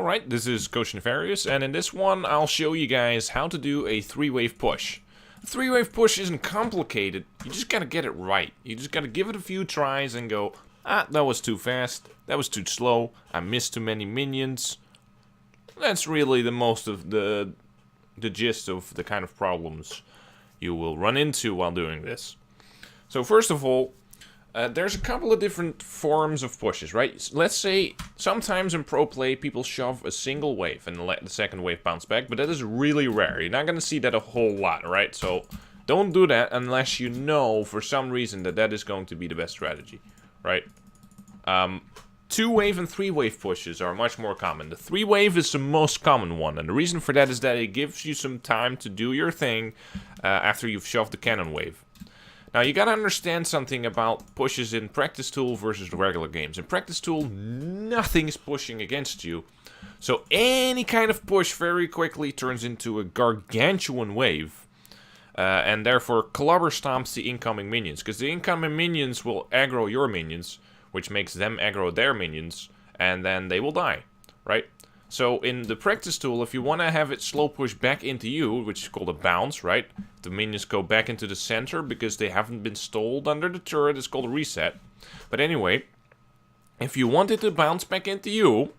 Alright, this is Coach Nefarious, and in this one I'll show you guys how to do a 3-wave push. A 3-wave push isn't complicated, you just gotta get it right. You just gotta give it a few tries and go, that was too fast, that was too slow, I missed too many minions. That's really the most of the gist of the kind of problems you will run into while doing this. So first of all, there's a couple of different forms of pushes, right? Let's say sometimes in pro play people shove a single wave and let the second wave bounce back, but that is really rare. You're not going to see that a whole lot, right? So don't do that unless you know for some reason that that is going to be the best strategy, right? 2-wave and 3-wave pushes are much more common. The 3-wave is the most common one, and the reason for that is that it gives you some time to do your thing after you've shoved the cannon wave. Now, you gotta understand something about pushes in Practice Tool versus the regular games. In Practice Tool, nothing is pushing against you. So any kind of push very quickly turns into a gargantuan wave. And therefore, clobber stomps the incoming minions. Because the incoming minions will aggro your minions, which makes them aggro their minions. And then they will die, right? So in the Practice Tool, if you want to have it slow push back into you, which is called a bounce, right? The minions go back into the center because they haven't been stalled under the turret. It's called a reset. But anyway, if you want it to bounce back into you,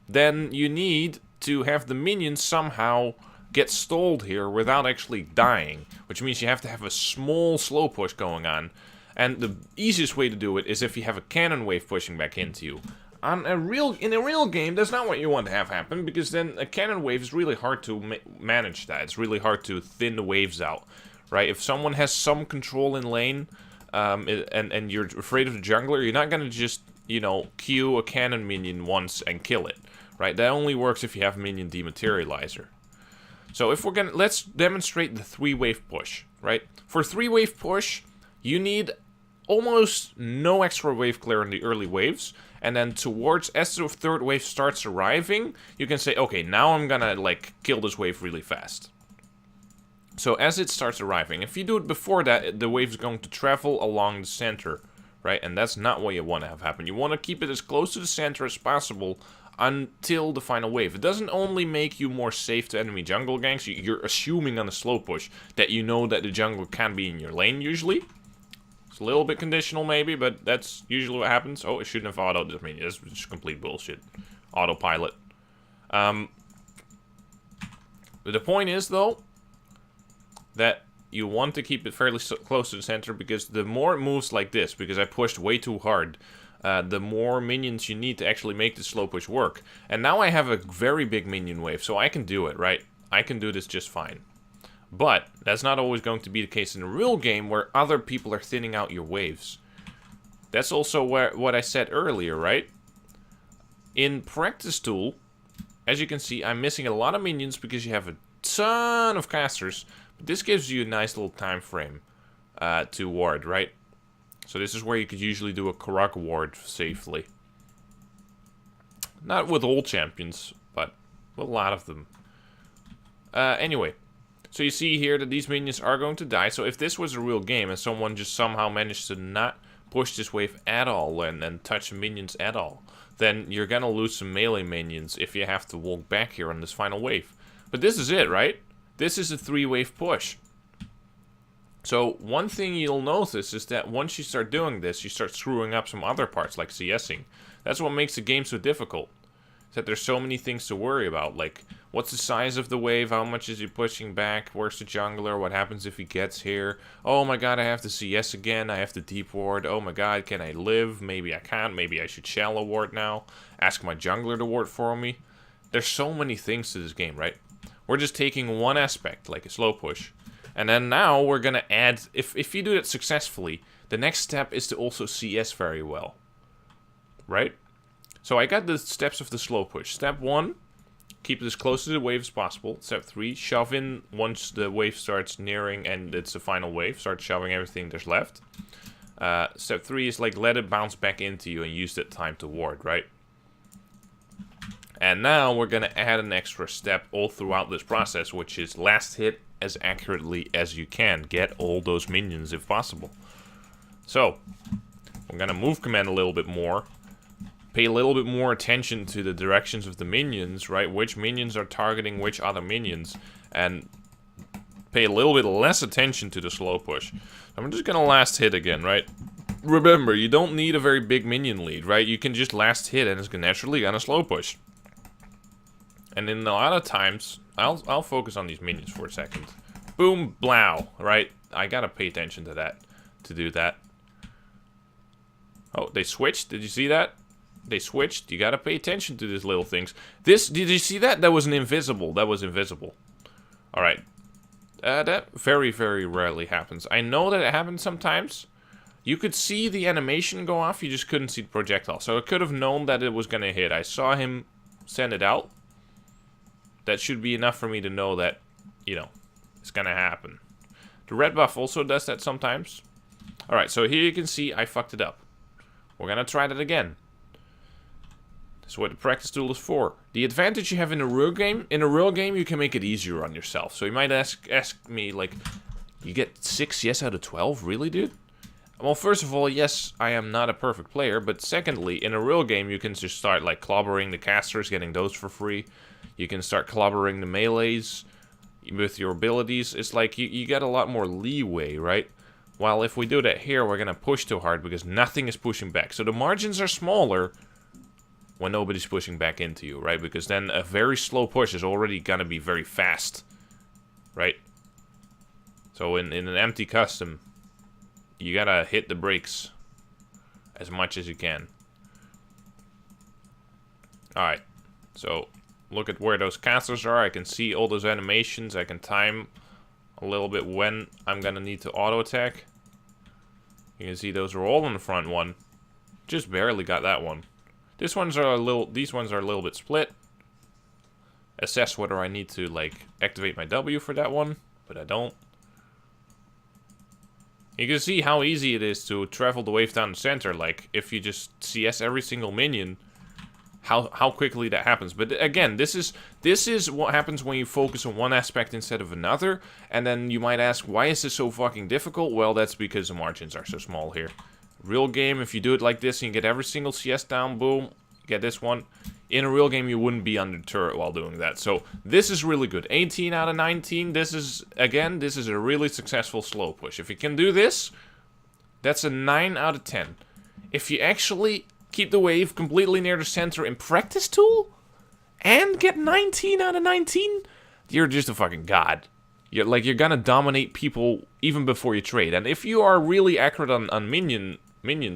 then you need to have the minions somehow get stalled here without actually dying. Which means you have to have a small slow push going on. And the easiest way to do it is if you have a cannon wave pushing back into you. In a real game, that's not what you want to have happen, because then a cannon wave is really hard to manage that. It's really hard to thin the waves out, right? If someone has some control in lane, and you're afraid of the jungler, you're not gonna just, you know, Q a cannon minion once and kill it, right? That only works if you have minion dematerializer. So if let's demonstrate the 3-wave push, right? For 3-wave push, you need almost no extra wave clear in the early waves. And then towards, as the 3rd wave starts arriving, you can say, okay, now I'm gonna, like, kill this wave really fast. So as it starts arriving, if you do it before that, the wave is going to travel along the center, right? And that's not what you want to have happen. You want to keep it as close to the center as possible until the final wave. It doesn't only make you more safe to enemy jungle ganks, you're assuming on a slow push that you know that the jungle can be in your lane usually. It's a little bit conditional maybe, but that's usually what happens. Oh, it shouldn't have autoed. I mean, that's just complete bullshit. Autopilot. The point is, though, that you want to keep it fairly close to the center, because the more it moves like this, because I pushed way too hard, the more minions you need to actually make the slow push work. And now I have a very big minion wave, so I can do it, right? I can do this just fine. But that's not always going to be the case in a real game where other people are thinning out your waves. That's also what I said earlier, right? In Practice Tool, as you can see, I'm missing a lot of minions because you have a ton of casters. But this gives you a nice little time frame to ward, right? So this is where you could usually do a Karak ward safely. Not with all champions, but with a lot of them. Anyway. So you see here that these minions are going to die. So if this was a real game and someone just somehow managed to not push this wave at all and touch minions at all, then you're gonna lose some melee minions if you have to walk back here on this final wave. But this is it, right? This is a 3-wave push. So one thing you'll notice is that once you start doing this, you start screwing up some other parts like CSing. That's what makes the game so difficult. That there's so many things to worry about, like what's the size of the wave, how much is he pushing back, where's the jungler, what happens if he gets here, oh my god, I have to CS again, I have to deep ward, oh my god, can I live, maybe I can't, maybe I should shallow ward now, ask my jungler to ward for me. There's so many things to this game, right? We're just taking one aspect, like a slow push, and then now we're gonna add, if you do it successfully, the next step is to also CS very well, right? So I got the steps of the slow push. Step 1, keep it as close to the wave as possible. Step 3, shove in once the wave starts nearing and it's the final wave. Start shoving everything there's left. Step 3 is like let it bounce back into you and use that time to ward, right? And now we're going to add an extra step all throughout this process, which is last hit as accurately as you can. Get all those minions if possible. So, we're going to move command a little bit more. pay a little bit more attention to the directions of the minions, right? Which minions are targeting which other minions, and pay a little bit less attention to the slow push. I'm just gonna last hit again, right? Remember, you don't need a very big minion lead, right? You can just last hit and it's naturally gonna slow push. And in a lot of times, I'll focus on these minions for a second. Boom, blow, right? I gotta pay attention to that, to do that. Oh, they switched, did you see that? They switched, you gotta pay attention to these little things. This, did you see that? That was an invisible, that was invisible. Alright. That very, very rarely happens. I know that it happens sometimes. You could see the animation go off, you just couldn't see the projectile. So I could have known that it was gonna hit. I saw him send it out. That should be enough for me to know that, you know, it's gonna happen. The red buff also does that sometimes. Alright, so here you can see I fucked it up. We're gonna try that again. That's what the practice tool is for. The advantage you have in a real game, you can make it easier on yourself. So you might ask me, like, you get 6 yes out of 12? Really, dude? Well, first of all, yes, I am not a perfect player. But secondly, in a real game, you can just start, like, clobbering the casters, getting those for free. You can start clobbering the melees with your abilities. It's like, you get a lot more leeway, right? While if we do that here, we're gonna push too hard because nothing is pushing back. So the margins are smaller when nobody's pushing back into you, right? Because then a very slow push is already gonna be very fast, right? So in an empty custom, you gotta hit the brakes as much as you can. Alright, so look at where those casters are. I can see all those animations. I can time a little bit when I'm gonna need to auto attack. You can see those are all on the front one. Just barely got that one. These ones are a little bit split. Assess whether I need to, like, activate my W for that one, but I don't. You can see how easy it is to travel the wave down the center. Like, if you just CS every single minion, how quickly that happens. But again, this is what happens when you focus on one aspect instead of another. And then you might ask, why is this so fucking difficult? Well, that's because the margins are so small here. Real game, if you do it like this and you get every single CS down, boom, you get this one. In a real game, you wouldn't be under turret while doing that. So this is really good. 18 out of 19. This is a really successful slow push. If you can do this, that's a 9 out of 10. If you actually keep the wave completely near the center in practice tool and get 19 out of 19, you're just a fucking god. You're gonna dominate people even before you trade. And if you are really accurate on minions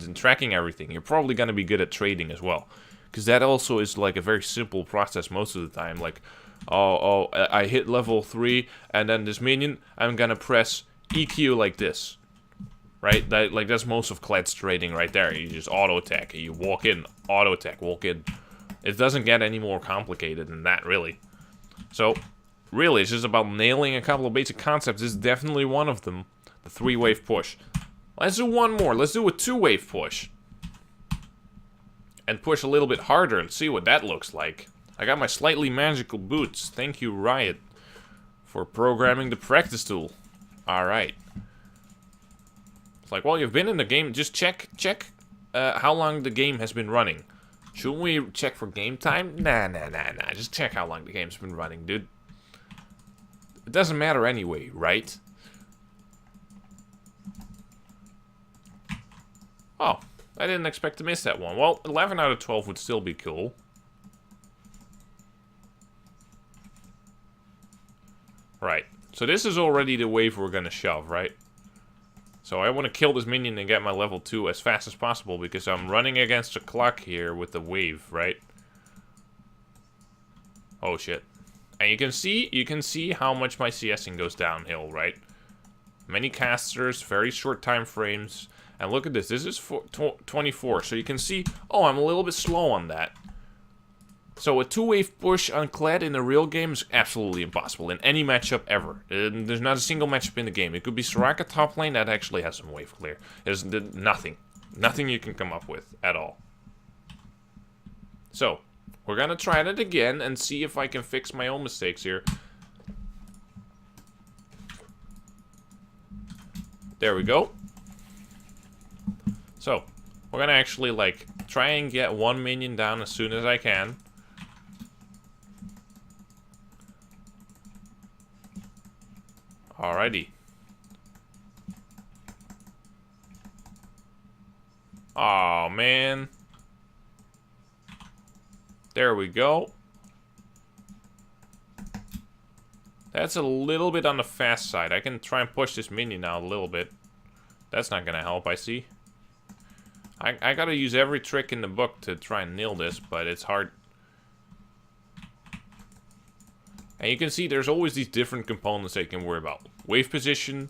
and tracking everything, you're probably gonna be good at trading as well. Because that also is like a very simple process most of the time. Like, oh, I hit level 3, and then this minion, I'm gonna press EQ like this. Right? That's most of Kled's trading right there. You just auto-attack. You walk in, auto-attack, walk in. It doesn't get any more complicated than that, really. So, really, it's just about nailing a couple of basic concepts. This is definitely one of them. The 3-wave push. Let's do one more. Let's do a 2-wave push. And push a little bit harder and see what that looks like. I got my slightly magical boots. Thank you, Riot, for programming the practice tool. Alright. It's like, well, you've been in the game. Just check how long the game has been running. Shouldn't we check for game time? Nah. Just check how long the game's been running, dude. It doesn't matter anyway, right? Oh. I didn't expect to miss that one. Well, 11 out of 12 would still be cool. Right. So this is already the wave we're gonna shove, right? So I want to kill this minion and get my level 2 as fast as possible because I'm running against the clock here with the wave, right? Oh shit. And you can see how much my CSing goes downhill, right? Many casters, very short time frames. And look at this. This is 24. So you can see, oh, I'm a little bit slow on that. So a 2-wave push on Kled in a real game is absolutely impossible in any matchup ever. There's not a single matchup in the game. It could be Soraka top lane that actually has some wave clear. There's nothing. Nothing you can come up with at all. So, we're gonna try that again and see if I can fix my own mistakes here. There we go. So, we're gonna actually, like, try and get one minion down as soon as I can. Alrighty. Oh man. There we go. That's a little bit on the fast side. I can try and push this minion out a little bit. That's not gonna help, I see. I gotta use every trick in the book to try and nail this, but it's hard. And you can see there's always these different components that you can worry about. Wave position,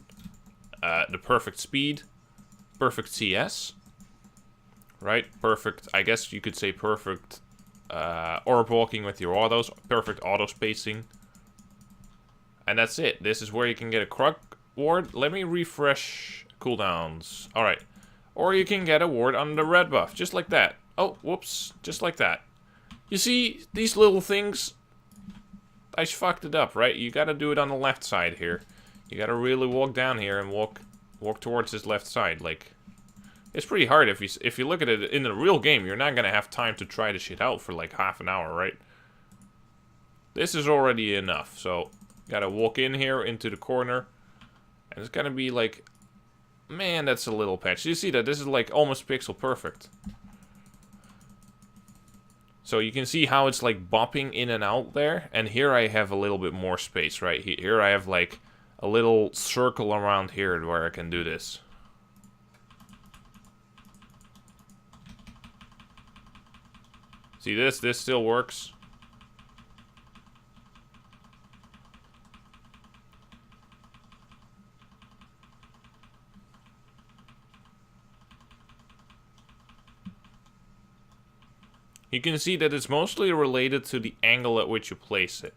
the perfect speed, perfect CS, right? Perfect, I guess you could say perfect orb walking with your autos, perfect auto spacing. And that's it. This is where you can get a Krug ward. Let me refresh cooldowns. Alright. Or you can get a ward on the red buff, just like that. Oh, whoops, just like that. You see, these little things, I fucked it up, right? You gotta do it on the left side here. You gotta really walk down here and walk towards this left side. Like, it's pretty hard if you look at it in the real game. You're not gonna have time to try this shit out for like half an hour, right? This is already enough. So, gotta walk in here into the corner, and it's gonna be like, man, that's a little patch. You see that this is like almost pixel perfect. So you can see how it's like bopping in and out there. And here I have a little bit more space, right? Here I have like a little circle around here where I can do this. See this? This still works. You can see that it's mostly related to the angle at which you place it.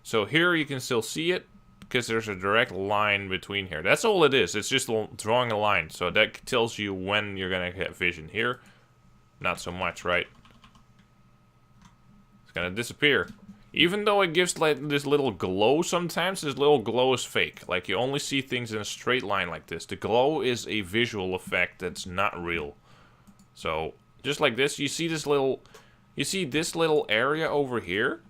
So here you can still see it, because there's a direct line between here. That's all it is. It's just drawing a line. So that tells you when you're going to get vision. Here, not so much, right? It's going to disappear. Even though it gives like this little glow sometimes, this little glow is fake. Like you only see things in a straight line like this. The glow is a visual effect that's not real. So just like this, you see this little area over here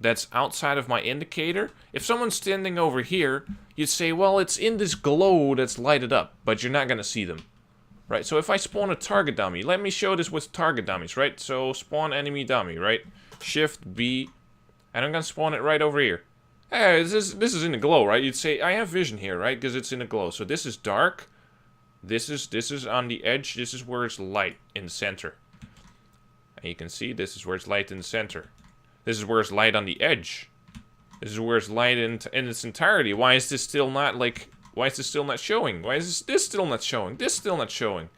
that's outside of my indicator. If someone's standing over here, you'd say, well, it's in this glow that's lighted up, but you're not gonna see them. Right? So if I spawn a target dummy, let me show this with target dummies, right? So spawn enemy dummy, right? Shift B. And I'm gonna spawn it right over here. Hey, this is in the glow, right? You'd say, I have vision here, right? Because it's in the glow. So this is dark. This is on the edge. This is where it's light in the center. And you can see this is where it's light in the center. This is where it's light on the edge. This is where it's light in its entirety. Why is this still not, like, why is this still not showing? Why is this still not showing? This still not showing.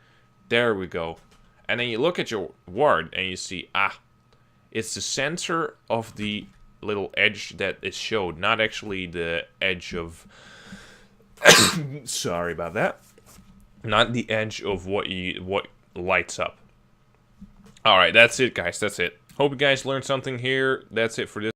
There we go. And then you look at your ward and you see, ah, it's the center of the little edge that is showed, not actually the edge of sorry about that, not the edge of what lights up. All right, that's it, guys. That's it. Hope you guys learned something here. That's it for this